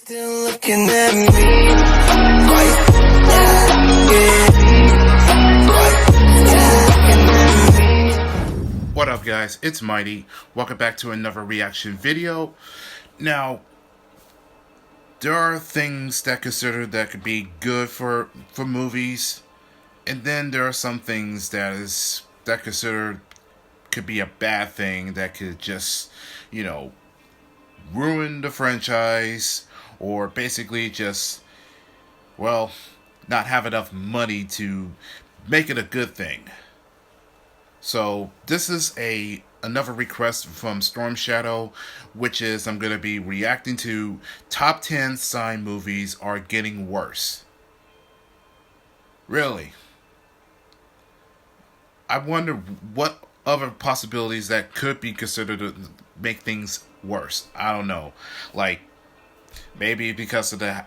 Still looking at me. What up, guys? It's Mighty. Welcome back to another reaction video. Now, there are things that could be good for movies, and then there are some things that could be a bad thing that could just, ruin the franchise, or basically just, well, not have enough money to make it a good thing. So this is another request from Storm Shadow, which is I'm going to be reacting to top 10 sign movies are getting worse. Really? I wonder what other possibilities that could be considered to make things worse. I don't know. Like, maybe because of the,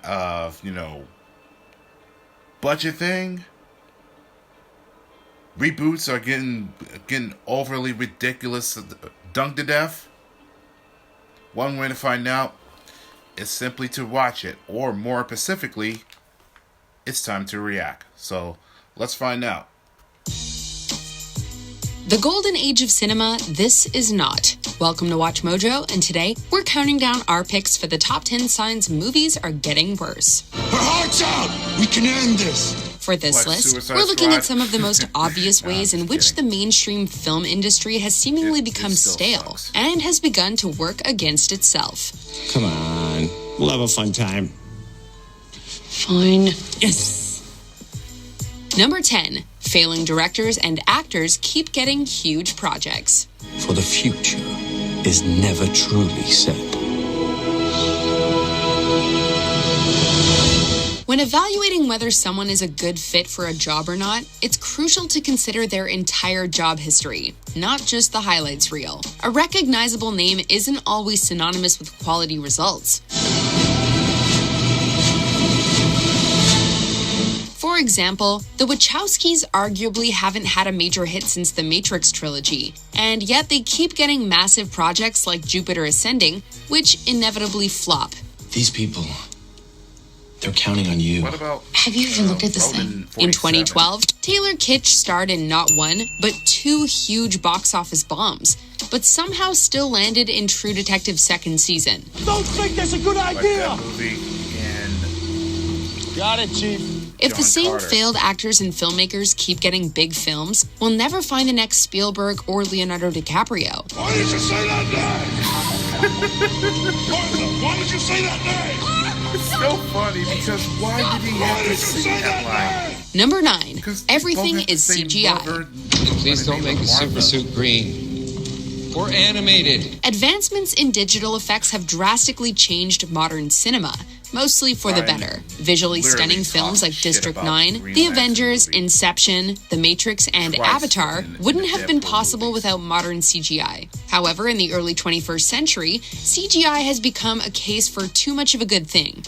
budget thing? Reboots are getting overly ridiculous, done to death. One way to find out is simply to watch it, or more specifically, it's time to react. So let's find out. The golden age of cinema, this is not. Welcome to Watch Mojo, and today we're counting down our picks for the top 10 signs movies are getting worse. Her heart's out! We can end this! For this list, Suicide we're looking Squad? at some of the most obvious ways in which the mainstream film industry has seemingly become still stale sucks. and has begun to work against itself. Come on. We'll have a fun time. Fine. Yes. Number 10. Failing directors and actors keep getting huge projects. For the future is never truly set. When evaluating whether someone is a good fit for a job or not, it's crucial to consider their entire job history, not just the highlights reel. A recognizable name isn't always synonymous with quality results. For example, the Wachowskis arguably haven't had a major hit since the Matrix trilogy, and yet they keep getting massive projects like Jupiter Ascending, which inevitably flop. These people, they're counting on you. What about Have you even looked at this Roman thing? In 47? 2012, Taylor Kitsch starred in not one, but two huge box office bombs, but somehow still landed in True Detective's second season. Don't think that's a good Like idea. that movie and Got it, Chief. If the John same Carter. failed actors and filmmakers keep getting big films, we'll never find the next Spielberg or Leonardo DiCaprio. Why did you say that name? Why did you say that name? it's so funny because why did he have to say that line? Number 9. 'Cause they Everything both have is the same CGI. mother. Please don't make the Martha. super suit green or animated. Advancements in digital effects have drastically changed modern cinema, mostly for the Ryan better. Visually literally stunning films talks like shit District about 9, Green The Lantern Avengers, movie. Inception, The Matrix, and Twice Avatar in wouldn't the have been Deadpool possible movies. without modern CGI. However, in the early 21st century, CGI has become a case for too much of a good thing.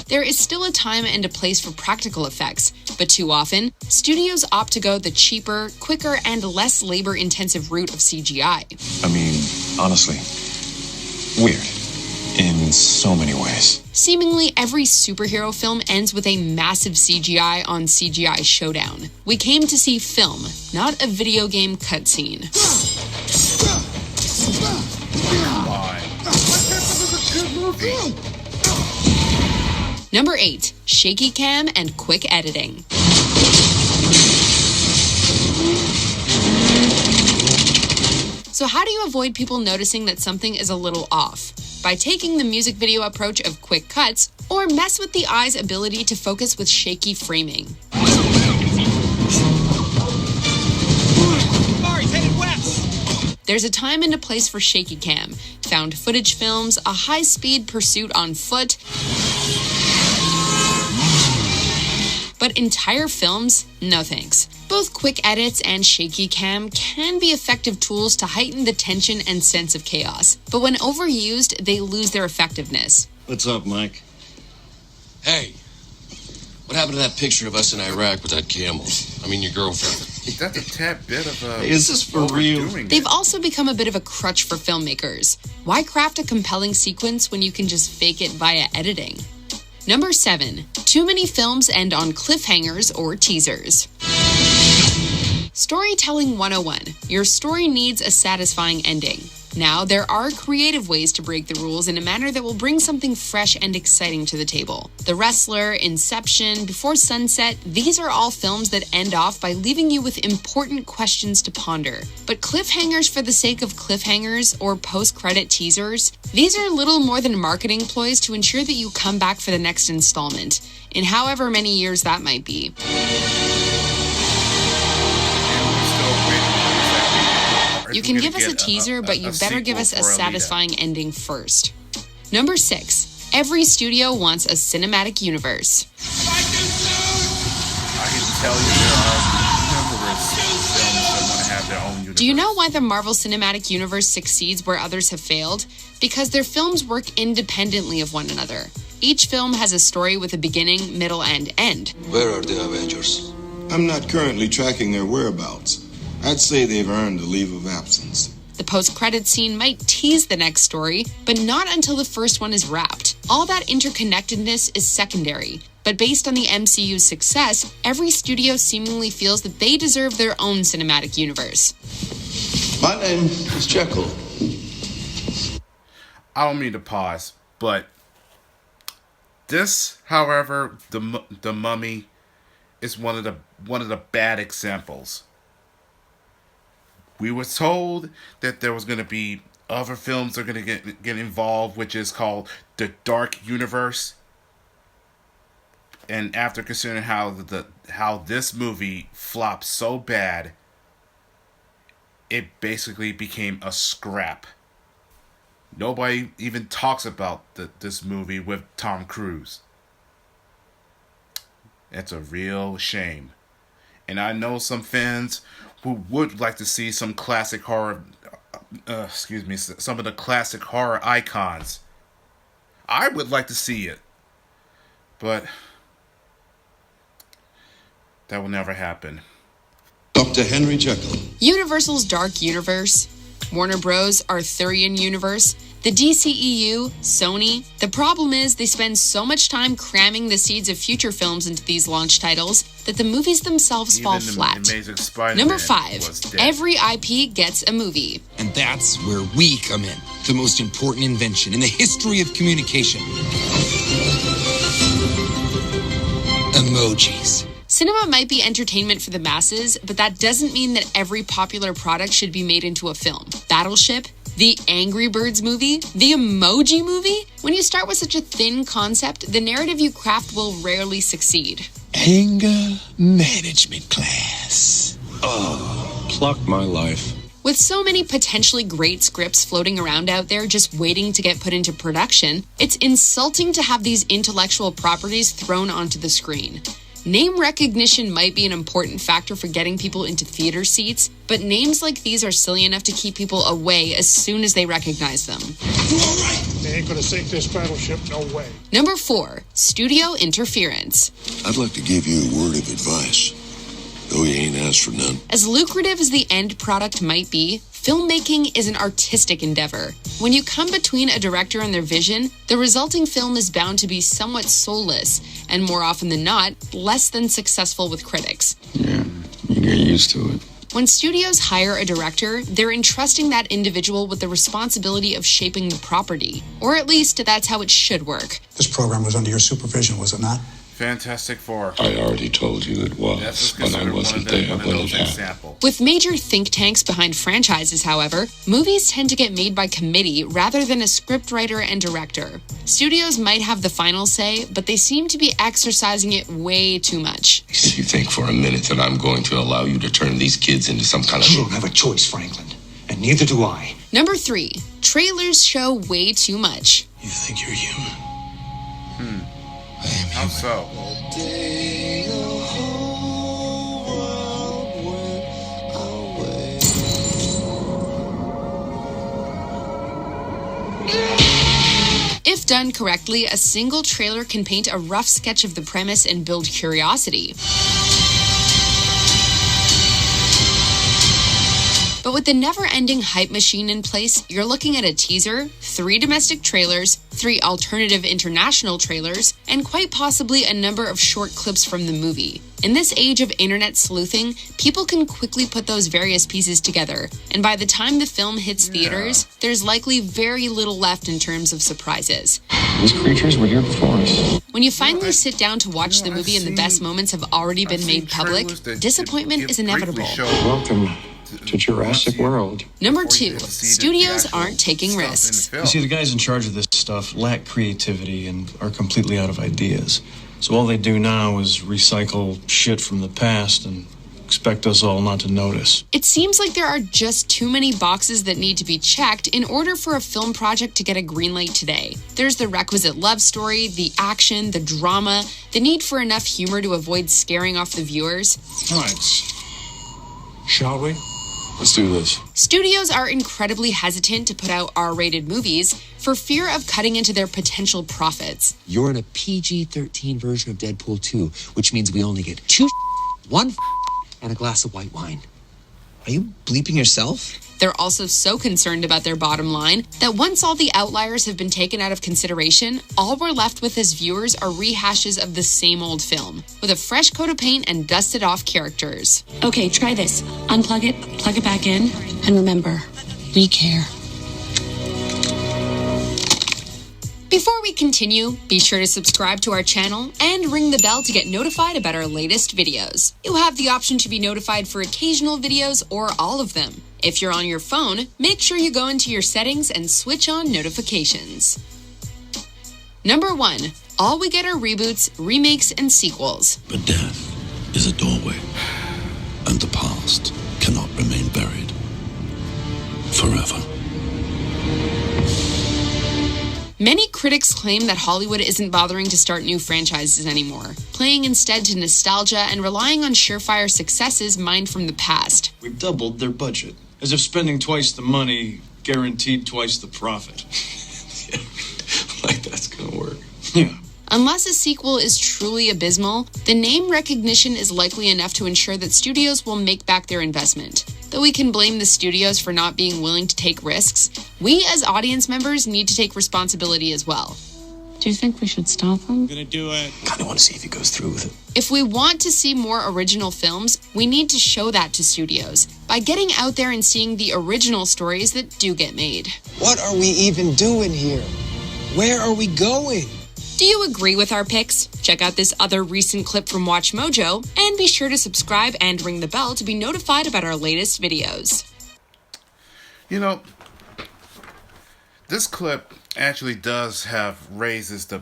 There is still a time and a place for practical effects, but too often, studios opt to go the cheaper, quicker, and less labor-intensive route of CGI. I mean, honestly, weird. In so many ways. Seemingly every superhero film ends with a massive CGI on CGI showdown. We came to see film, not a video game cutscene. Why? This is a good movie. Number 8. Shaky cam and quick editing. So how do you avoid people noticing that something is a little off? By taking the music video approach of quick cuts, or mess with the eye's ability to focus with shaky framing. There's a time and a place for shaky cam. Found footage films, a high-speed pursuit on foot. But entire films? No thanks. Both quick edits and shaky cam can be effective tools to heighten the tension and sense of chaos. But when overused, they lose their effectiveness. What's up, Mike? Hey, what happened to that picture of us in Iraq with that camel? I mean, your girlfriend. that's a tad bit of a. Is this for real? overdoing They've it. also become a bit of a crutch for filmmakers. Why craft a compelling sequence when you can just fake it via editing? Number 7. Too many films end on cliffhangers or teasers. Storytelling 101. Your story needs a satisfying ending. Now, there are creative ways to break the rules in a manner that will bring something fresh and exciting to the table. The Wrestler, Inception, Before Sunset, these are all films that end off by leaving you with important questions to ponder. But cliffhangers for the sake of cliffhangers or post-credit teasers, these are little more than marketing ploys to ensure that you come back for the next installment, in however many years that might be. You can give us a teaser, but you better give us a satisfying ending first. Number 6. Every studio wants a cinematic universe. I can tell you there are numerous films that want to have their own universe. Do you know why the Marvel Cinematic Universe succeeds where others have failed? Because their films work independently of one another. Each film has a story with a beginning, middle, and end. Where are the Avengers? I'm not currently tracking their whereabouts. I'd say they've earned a leave of absence. The post-credit scene might tease the next story, but not until the first one is wrapped. All that interconnectedness is secondary. But based on the MCU's success, every studio seemingly feels that they deserve their own cinematic universe. My name is Jekyll. I don't mean to pause, but this, however, the Mummy is one of the bad examples. We were told that there was going to be other films that are going to get involved, which is called the Dark Universe. And after considering how this movie flopped so bad, it basically became a scrap. Nobody even talks about this movie with Tom Cruise. It's a real shame. And I know some fans who would like to see some classic horror, some of the classic horror icons. I would like to see it, but that will never happen. Dr. Henry Jekyll. Universal's Dark Universe, Warner Bros. Arthurian Universe, the DCEU, Sony. The problem is they spend so much time cramming the seeds of future films into these launch titles that the movies themselves fall flat. Number 5. Every IP gets a movie. And that's where we come in. The most important invention in the history of communication. Emojis. Cinema might be entertainment for the masses, but that doesn't mean that every popular product should be made into a film. Battleship, the Angry Birds movie, the Emoji movie? When you start with such a thin concept, the narrative you craft will rarely succeed. Anger management class. Pluck my life. With so many potentially great scripts floating around out there just waiting to get put into production, it's insulting to have these intellectual properties thrown onto the screen. Name recognition might be an important factor for getting people into theater seats, but names like these are silly enough to keep people away as soon as they recognize them. You all right? They ain't gonna sink this battleship, no way. Number 4. Studio interference. I'd like to give you a word of advice, though you ain't asked for none. As lucrative as the end product might be, filmmaking is an artistic endeavor. When you come between a director and their vision, the resulting film is bound to be somewhat soulless, and more often than not, less than successful with critics. Yeah, you get used to it. When studios hire a director, they're entrusting that individual with the responsibility of shaping the property. Or at least that's how it should work. This program was under your supervision, was it not? Fantastic Four. I already told you it was, but I wasn't there when it happened. With major think tanks behind franchises, however, movies tend to get made by committee rather than a scriptwriter and director. Studios might have the final say, but they seem to be exercising it way too much. You think for a minute that I'm going to allow you to turn these kids into some kind of... You don't have a choice, Franklin. And neither do I. Number 3. Trailers show way too much. You think you're human? How so? If done correctly, a single trailer can paint a rough sketch of the premise and build curiosity. But with the never-ending hype machine in place, you're looking at a teaser, 3 domestic trailers, 3 alternative international trailers, and quite possibly a number of short clips from the movie. In this age of internet sleuthing, people can quickly put those various pieces together, and by the time the film hits theaters, there's likely very little left in terms of surprises. These creatures were here before us. When you finally sit down to watch the movie and the best moments have already been made public, disappointment is inevitable. Welcome to Jurassic World. Number 2, studios aren't taking risks. You see, the guys in charge of this stuff lack creativity and are completely out of ideas. So all they do now is recycle shit from the past and expect us all not to notice. It seems like there are just too many boxes that need to be checked in order for a film project to get a green light today. There's the requisite love story, the action, the drama, the need for enough humor to avoid scaring off the viewers. All right. Shall we? Let's do this. Studios are incredibly hesitant to put out R-rated movies for fear of cutting into their potential profits. You're in a PG-13 version of Deadpool 2, which means we only get 2 1 and a glass of white wine. Are you bleeping yourself? They're also so concerned about their bottom line that once all the outliers have been taken out of consideration, all we're left with as viewers are rehashes of the same old film, with a fresh coat of paint and dusted off characters. Okay, try this. Unplug it, plug it back in, and remember, we care. Before we continue, be sure to subscribe to our channel and ring the bell to get notified about our latest videos. You have the option to be notified for occasional videos or all of them. If you're on your phone, make sure you go into your settings and switch on notifications. Number 1. All we get are reboots, remakes, and sequels. But death is a doorway, and the past cannot remain buried forever. Many critics claim that Hollywood isn't bothering to start new franchises anymore, playing instead to nostalgia and relying on surefire successes mined from the past. We've doubled their budget, as if spending twice the money guaranteed twice the profit. Like that's gonna work. Yeah. Unless a sequel is truly abysmal, the name recognition is likely enough to ensure that studios will make back their investment. Though we can blame the studios for not being willing to take risks, we as audience members need to take responsibility as well. Do you think we should stop him? I'm gonna do it. Kind of want to see if he goes through with it. If we want to see more original films, we need to show that to studios by getting out there and seeing the original stories that do get made. What are we even doing here? Where are we going? Do you agree with our picks? Check out this other recent clip from Watch Mojo, and be sure to subscribe and ring the bell to be notified about our latest videos. You know, this clip actually does have raises the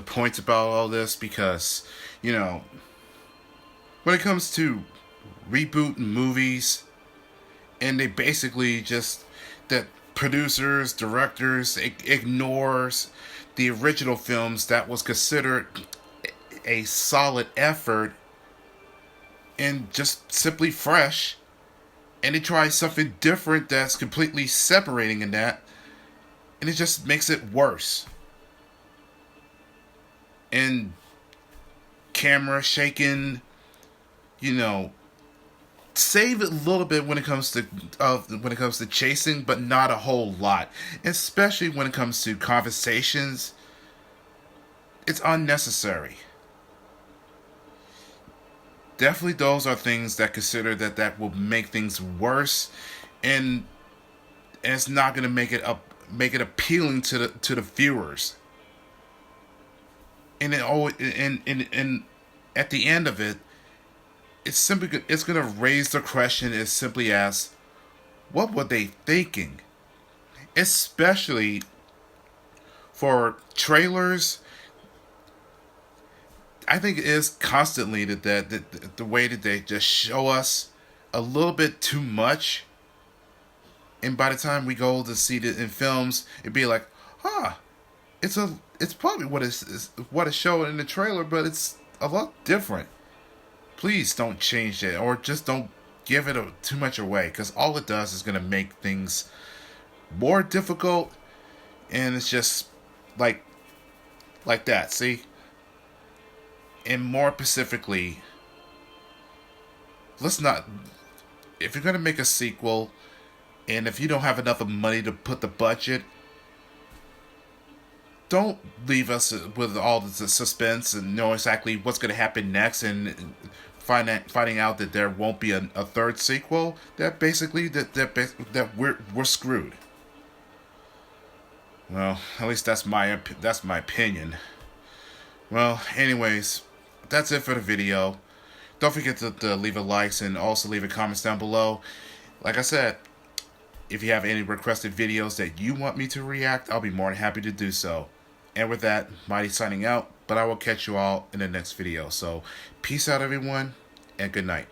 points about all this, because, you know, when it comes to rebooting movies, and they basically just, that producers, directors ignores the original films that was considered a solid effort and just simply fresh, and they try something different that's completely separating in that, and it just makes it worse. And camera shaking, you know, save it a little bit when it comes to chasing, but not a whole lot. Especially when it comes to conversations, it's unnecessary. Definitely, those are things that consider that will make things worse, and it's not going to make it appealing to the viewers. And at the end of it, it's going to raise the question as simply as, what were they thinking? Especially for trailers, I think it is constantly that the way that they just show us a little bit too much, and by the time we go to see it in films, it'd be like, it's probably what it's showing in the trailer, but it's a lot different. Please don't change it, or just don't give it too much away, because all it does is going to make things more difficult, and it's just like that, see? And more specifically, let's not if you're gonna make a sequel, and if you don't have enough money to put the budget, don't leave us with all the suspense and know exactly what's gonna happen next, and finding out that there won't be a third sequel. That basically that we're screwed. Well, at least that's my opinion. Well, anyways, that's it for the video. Don't forget to leave a like and also leave a comments down below. Like I said, if you have any requested videos that you want me to react, I'll be more than happy to do so. And with that, Mighty signing out, but I will catch you all in the next video. So, peace out everyone, and good night.